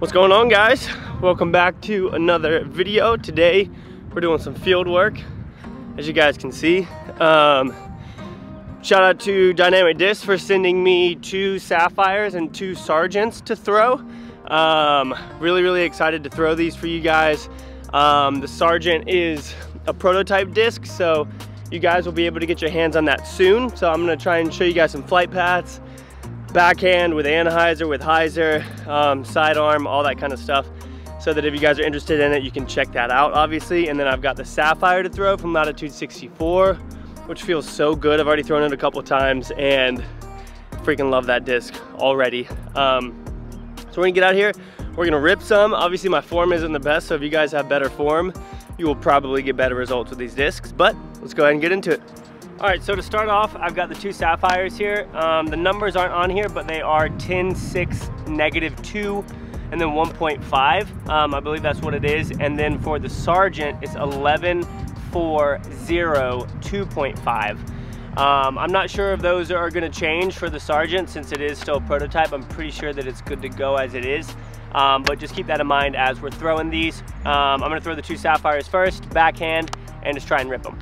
What's going on, guys? Welcome back to another video. Today we're doing some field work, as you guys can see. Shout out to Dynamic Discs for sending me 2 Sapphires and 2 Sergeants to throw. Really excited to throw these for you guys. The Sergeant is a prototype disc, so you guys will be able to get your hands on that soon. So I'm gonna try and show you guys some flight paths, backhand with anhyzer, with hyzer, sidearm, all that kind of stuff, so that if you guys are interested in it, you can check that out, obviously. And then I've got the Sapphire to throw from latitude 64, which feels so good. I've already thrown it a couple times and freaking love that disc already. So we're gonna get out here, we're gonna rip some. Obviously my form isn't the best, so if you guys have better form, you will probably get better results with these discs, but let's go ahead and get into it. All right, so to start off, I've got the 2 Sapphires here. The numbers aren't on here, but they are 10, 6, -2, and then 1.5. I believe that's what it is. And then for the Sergeant, it's 11, 4, 0, 2.5. I'm not sure if those are gonna change for the Sergeant since it is still a prototype. I'm pretty sure that it's good to go as it is. But just keep that in mind as we're throwing these. I'm gonna throw the 2 Sapphires first, backhand, and just try and rip them.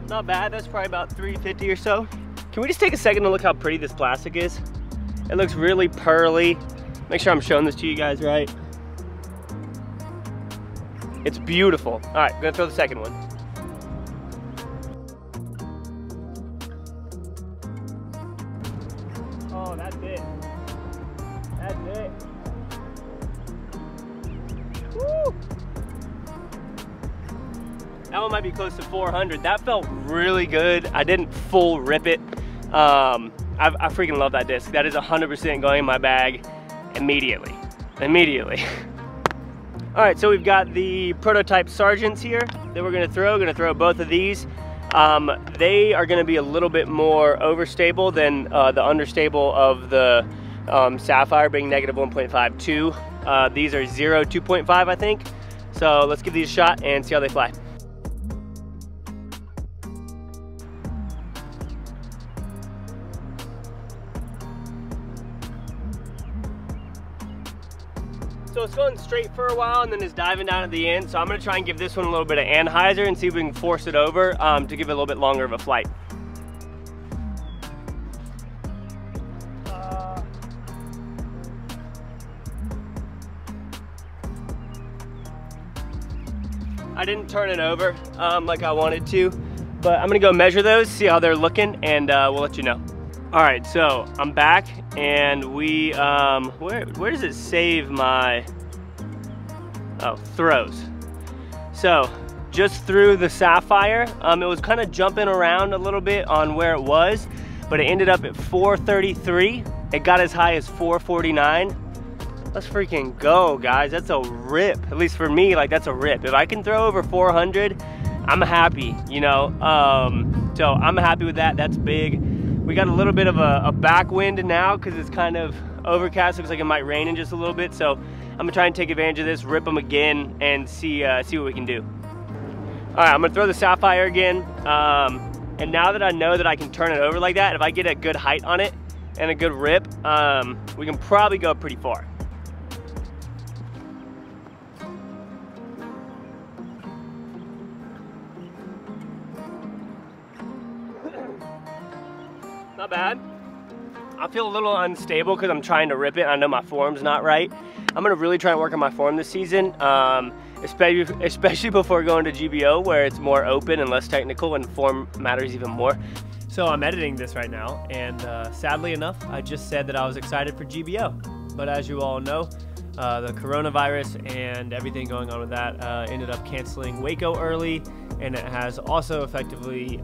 Not bad, that's probably about 350 or so. Can we just take a second to look how pretty this plastic is? It looks really pearly. Make sure I'm showing this to you guys right. It's beautiful. All right, I'm gonna throw the second one. Oh, that's it. That's it. Woo! That one might be close to 400. That felt really good. I didn't full rip it. I freaking love that disc. That is 100% going in my bag immediately. All right, so we've got the prototype Sergeants here that we're gonna throw both of these. They are gonna be a little bit more overstable than the understable of the Sapphire being -1.52. These are 0, 2.5, I think. So let's give these a shot and see how they fly. So it's going straight for a while and then it's diving down at the end. So I'm gonna try and give this one a little bit of anhyzer and see if we can force it over to give it a little bit longer of a flight. I didn't turn it over like I wanted to, but I'm gonna go measure those, see how they're looking, and we'll let you know. All right, so I'm back and we, where does it save my, throws. So just threw the Sapphire. It was kind of jumping around a little bit on where it was, but it ended up at 433. It got as high as 449. Let's freaking go, guys. That's a rip. At least for me, like, that's a rip. If I can throw over 400, I'm happy, you know? So I'm happy with that. That's big. We got a little bit of a backwind now because it's kind of overcast. Looks like it might rain in just a little bit. So I'm gonna try and take advantage of this, rip them again, and see what we can do. All right, I'm gonna throw the Sapphire again. And now that I know that I can turn it over like that, if I get a good height on it and a good rip, we can probably go pretty far. Not bad. I feel a little unstable because I'm trying to rip it. I know my form's not right. I'm gonna really try and work on my form this season, especially before going to GBO where it's more open and less technical and form matters even more. So I'm editing this right now, and sadly enough, I just said that I was excited for GBO. But as you all know, the coronavirus and everything going on with that ended up canceling Waco early, and it has also effectively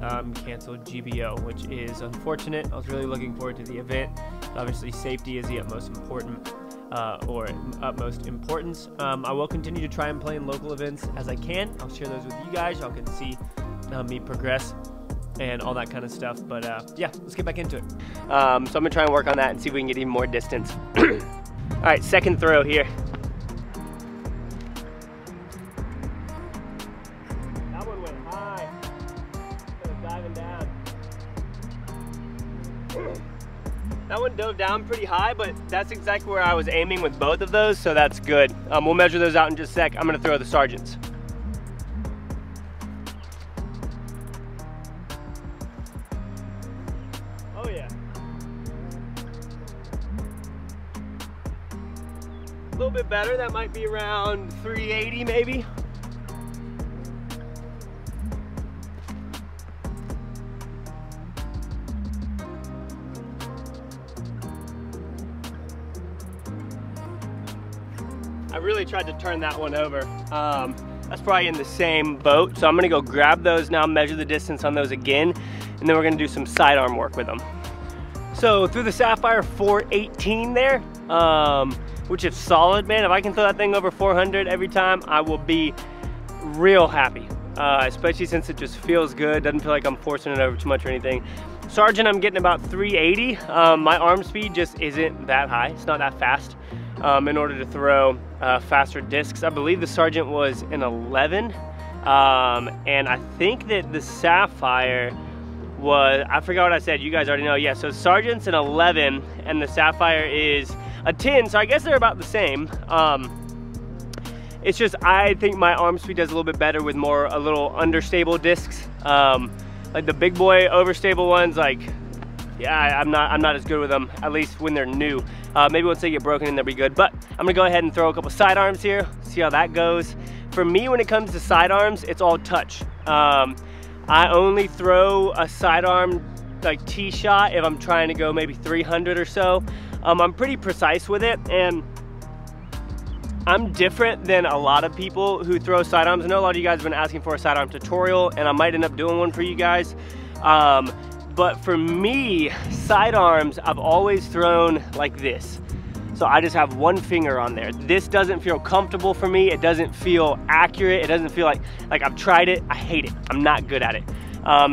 canceled GBO, which is unfortunate. I was really looking forward to the event. Obviously, safety is the utmost important, utmost importance. I will continue to try and play in local events as I can. I'll share those with you guys. Y'all can see me progress and all that kind of stuff. But yeah, let's get back into it. So I'm gonna try and work on that and see if we can get even more distance. All right, second throw here. dove down pretty high, but that's exactly where I was aiming with both of those, so that's good. We'll measure those out in just a sec. I'm gonna throw the sergeants. Oh yeah. A little bit better, that might be around 380 maybe. I really tried to turn that one over. That's probably in the same boat. So I'm gonna go grab those now, measure the distance on those again, and then we're gonna do some sidearm work with them. So through the Sapphire 418 there, which is solid, man. If I can throw that thing over 400 every time, I will be real happy. Especially since it just feels good. Doesn't feel like I'm forcing it over too much or anything. Sergeant, I'm getting about 380. My arm speed just isn't that high. It's not that fast. In order to throw faster discs. I believe the Sergeant was an 11, and I think that the Sapphire was, I forgot what I said, you guys already know. Yeah, so Sergeant's an 11 and the Sapphire is a 10, so I guess they're about the same. It's just, I think my arm speed does a little bit better with a little understable discs. Like the big boy overstable ones, like, yeah, I'm not as good with them, at least when they're new. Maybe once they get broken in, they'll be good. But I'm gonna go ahead and throw a couple sidearms here, see how that goes. For me, when it comes to sidearms, it's all touch. I only throw a sidearm like tee shot if I'm trying to go maybe 300 or so. I'm pretty precise with it, and I'm different than a lot of people who throw sidearms. I know a lot of you guys have been asking for a sidearm tutorial, and I might end up doing one for you guys. But for me, sidearms, I've always thrown like this. So I just have one finger on there. This doesn't feel comfortable for me. It doesn't feel accurate. It doesn't feel like I've tried it. I hate it. I'm not good at it.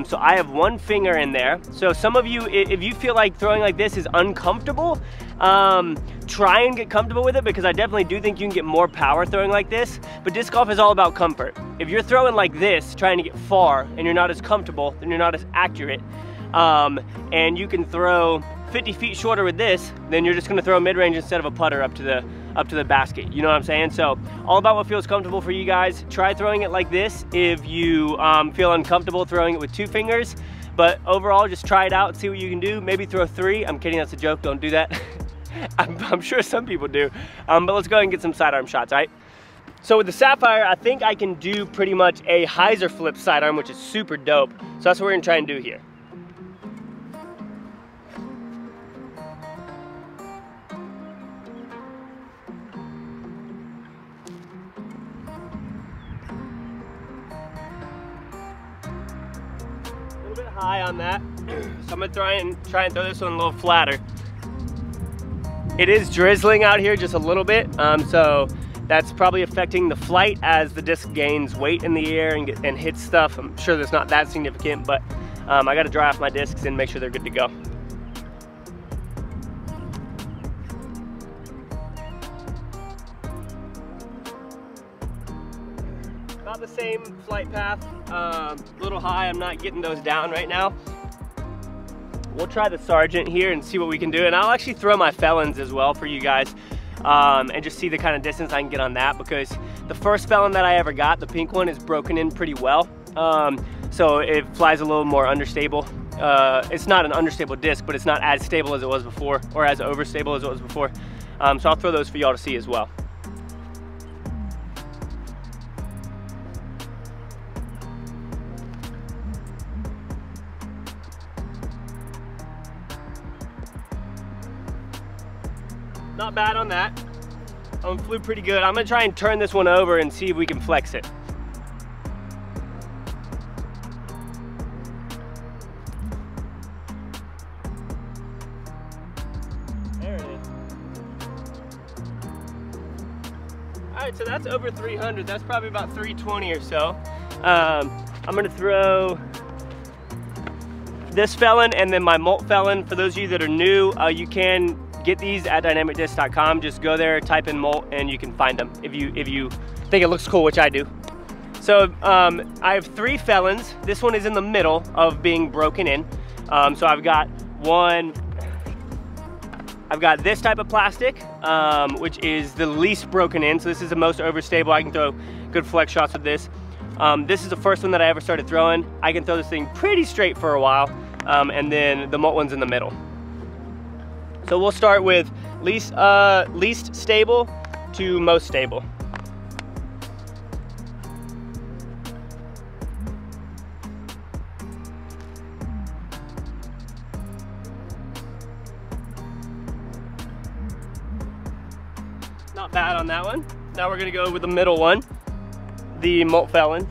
So I have one finger in there. So some of you, if you feel like throwing like this is uncomfortable, try and get comfortable with it, because I definitely do think you can get more power throwing like this. But disc golf is all about comfort. If you're throwing like this, trying to get far, and you're not as comfortable, then you're not as accurate. And you can throw 50 feet shorter with this, then you're just gonna throw mid-range instead of a putter up to the basket. You know what I'm saying? So all about what feels comfortable for you guys. Try throwing it like this if you feel uncomfortable throwing it with two fingers. But overall, just try it out and see what you can do. Maybe throw three. I'm kidding, that's a joke, don't do that. I'm sure some people do. But let's go ahead and get some sidearm shots, all right? So with the Sapphire, I think I can do pretty much a hyzer flip sidearm, which is super dope. So that's what we're gonna try and do here. High on that, so I'm gonna try and throw this one a little flatter. It is drizzling out here just a little bit, so that's probably affecting the flight as the disc gains weight in the air and hits stuff. I'm sure that's not that significant, but I got to dry off my discs and make sure they're good to go. About the same flight path, a little high. I'm not getting those down right now. We'll try the Sergeant here and see what we can do, and I'll actually throw my Felons as well for you guys, and just see the kind of distance I can get on that, because the first Felon that I ever got, the pink one, is broken in pretty well, so it flies a little more understable. It's not an understable disc, but it's not as stable as it was before, or as overstable as it was before, so I'll throw those for y'all to see as well. Not bad on that. Flew pretty good. I'm gonna try and turn this one over and see if we can flex it. There it is. All right, so that's over 300. That's probably about 320 or so. I'm gonna throw this Felon and then my Molt Felon. For those of you that are new, you can get these at dynamicdiscs.com. Just go there, type in Molt, and you can find them if you think it looks cool, which I do. So I have 3 Felons. This one is in the middle of being broken in. So I've got one I've got this type of plastic, which is the least broken in. So this is the most overstable. I can throw good flex shots with this. This is the first one that I ever started throwing. I can throw this thing pretty straight for a while. And then the molt one's in the middle. So we'll start with least stable to most stable. Not bad on that one. Now we're gonna go with the middle one, the molt felon.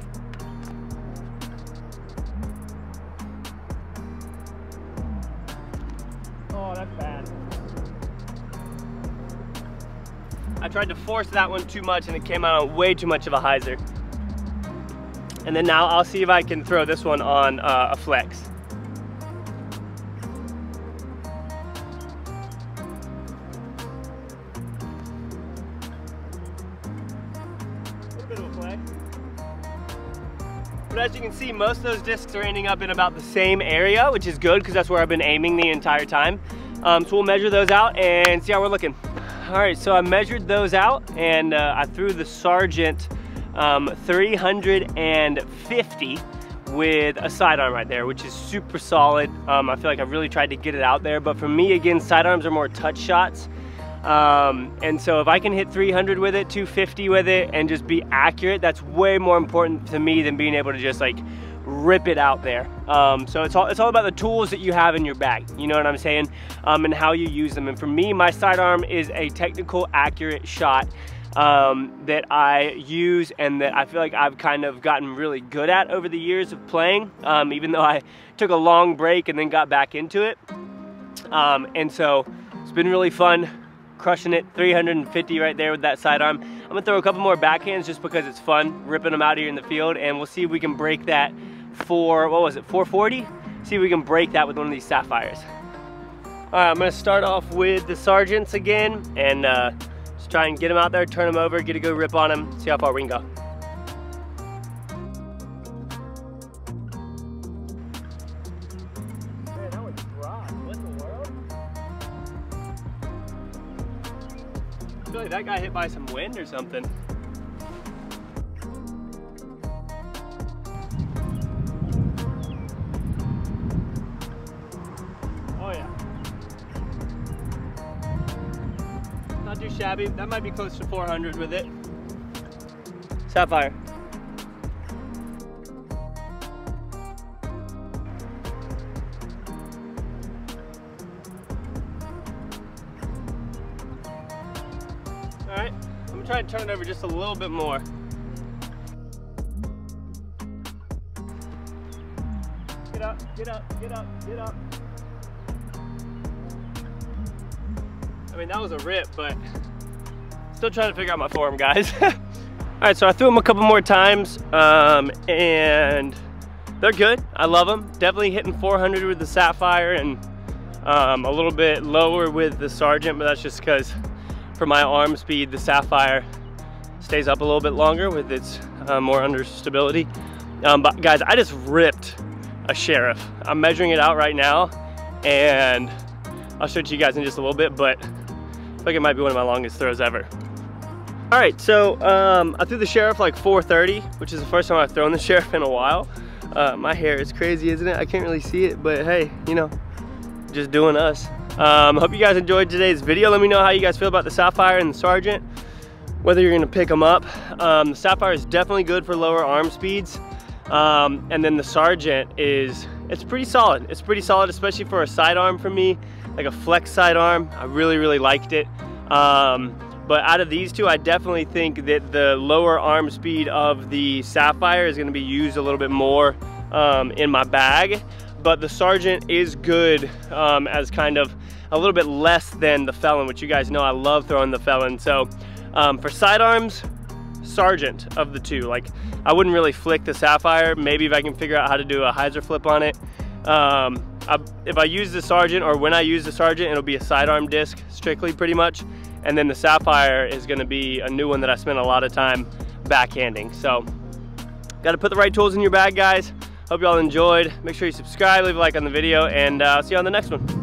Oh, that's bad. I tried to force that one too much and it came out on way too much of a hyzer. And then now I'll see if I can throw this one on a flex. But as you can see, most of those discs are ending up in about the same area, which is good because that's where I've been aiming the entire time. So we'll measure those out and see how we're looking. All right, so I measured those out and I threw the Sargent 350 with a sidearm right there, which is super solid. I feel like I really tried to get it out there, but for me, again, sidearms are more touch shots. And so if I can hit 300 with it, 250 with it, and just be accurate, that's way more important to me than being able to just like rip it out there. So it's all about the tools that you have in your bag, you know what I'm saying, and how you use them. And for me, my sidearm is a technical, accurate shot that I use and that I feel like I've kind of gotten really good at over the years of playing, even though I took a long break and then got back into it. And so it's been really fun. Crushing it, 350 right there with that sidearm. I'm gonna throw a couple more backhands just because it's fun, ripping them out here in the field, and we'll see if we can break that for, what was it, 440? See if we can break that with one of these Sapphires. All right, I'm gonna start off with the Sargents again, and just try and get them out there, turn them over, get a good rip on them, see how far we can go. Man, that one's dry. What in the world? I feel like that got hit by some wind or something. Oh yeah. Not too shabby. That might be close to 400 with it. Sapphire. All right, I'm gonna try and turn it over just a little bit more. Get up, get up, get up, get up. I mean, that was a rip, but still trying to figure out my form, guys. All right, so I threw them a couple more times, and they're good. I love them. Definitely hitting 400 with the Sapphire and a little bit lower with the Sargent, but that's just because for my arm speed, the Sapphire stays up a little bit longer with its more under stability. But guys, I just ripped a Sheriff. I'm measuring it out right now, and I'll show it to you guys in just a little bit, but I feel like it might be one of my longest throws ever. All right, so I threw the Sheriff like 430, which is the first time I've thrown the Sheriff in a while. My hair is crazy, isn't it? I can't really see it, but hey, you know, just doing us. Hope you guys enjoyed today's video. Let me know how you guys feel about the Sapphire and the Sargent, whether you're gonna pick them up. The Sapphire is definitely good for lower arm speeds. And then the Sargent it's pretty solid. It's pretty solid, especially for a sidearm for me, like a flex sidearm. I really, really liked it. But out of these two, I definitely think that the lower arm speed of the Sapphire is gonna be used a little bit more in my bag. But the Sargent is good as kind of a little bit less than the Felon, which you guys know I love throwing the Felon. So for sidearms, Sargent of the two. Like, I wouldn't really flick the Sapphire. Maybe if I can figure out how to do a hyzer flip on it. If I use the Sargent, or when I use the Sargent, it'll be a sidearm disc strictly pretty much. And then the Sapphire is gonna be a new one that I spent a lot of time backhanding. So, gotta put the right tools in your bag, guys. Hope y'all enjoyed. Make sure you subscribe, leave a like on the video, and I'll see you on the next one.